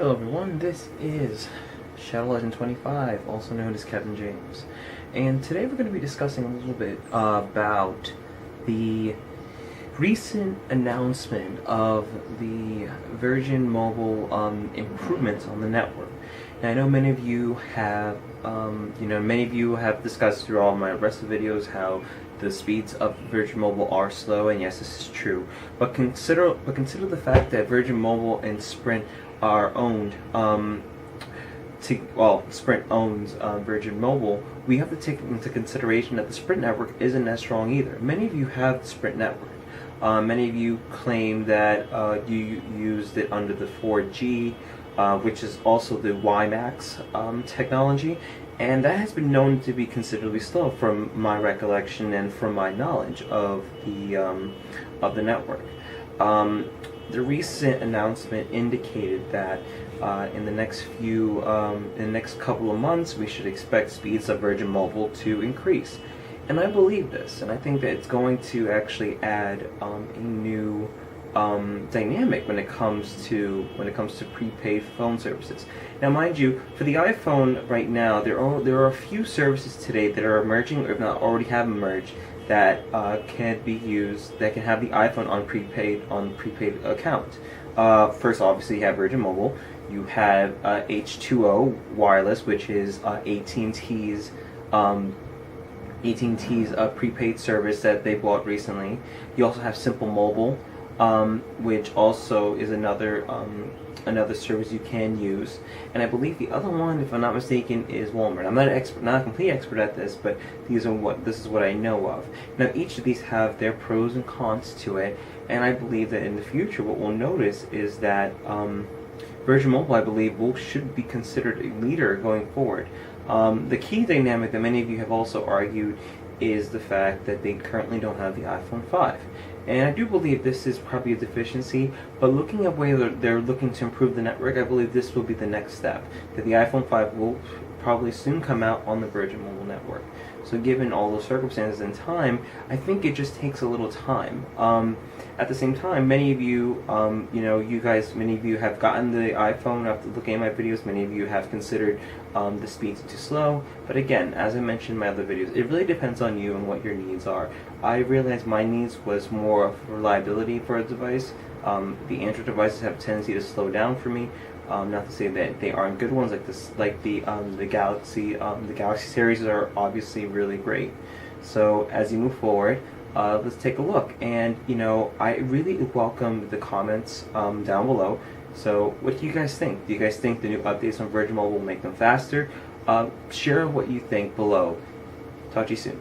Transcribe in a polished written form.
Hello everyone, this is Shadow Legend 25, also known as Kevin James. And today we're going to be discussing a little bit about the recent announcement of the Virgin Mobile improvements on the network. And I know many of you have, discussed through all my rest of the videos how the speeds of Virgin Mobile are slow, and yes, this is true. But consider the fact that Virgin Mobile and Sprint are owned. Sprint owns Virgin Mobile. We have to take into consideration that the Sprint network isn't as strong either. Many of you have the Sprint network. Many of you claim that you used it under the 4G, which is also the WiMAX technology, and that has been known to be considerably slow from my recollection and from my knowledge of the network. The recent announcement indicated that in the next couple of months, we should expect speeds of Virgin Mobile to increase, and I believe this, and I think that it's going to actually add a new dynamic when it comes to prepaid phone services. Now, mind you, for the iPhone right now, there are a few services today that are emerging, or if not already have emerged, that can be used, that can have the iPhone on prepaid account. First, obviously, you have Virgin Mobile. You have H2O Wireless, which is AT&T's prepaid service that they bought recently. You also have Simple Mobile, which also is another service you can use, and I believe the other one, if I'm not mistaken, is Walmart. I'm not a complete expert at this, but this is what I know of. Now, each of these have their pros and cons to it, and I believe that in the future, what we'll notice is that Virgin Mobile, I believe, should be considered a leader going forward. The key dynamic that many of you have also argued is the fact that they currently don't have the iPhone 5. And I do believe this is probably a deficiency, but looking at where they're looking to improve the network, I believe this will be the next step, that the iPhone 5 will probably soon come out on the Virgin Mobile network. So given all those circumstances and time, I think it just takes a little time. At the same time, many of you, many of you have gotten the iPhone after looking at my videos. Many of you have considered the speeds too slow. But again, as I mentioned in my other videos, it really depends on you and what your needs are. I realized my needs was more of reliability for a device. The Android devices have a tendency to slow down for me. Not to say that they aren't good ones, like the Galaxy. The Galaxy series are obviously really great. So as you move forward, let's take a look. And I really welcome the comments down below. So what do you guys think? Do you guys think the new updates on Virgin Mobile will make them faster? Share what you think below. Talk to you soon.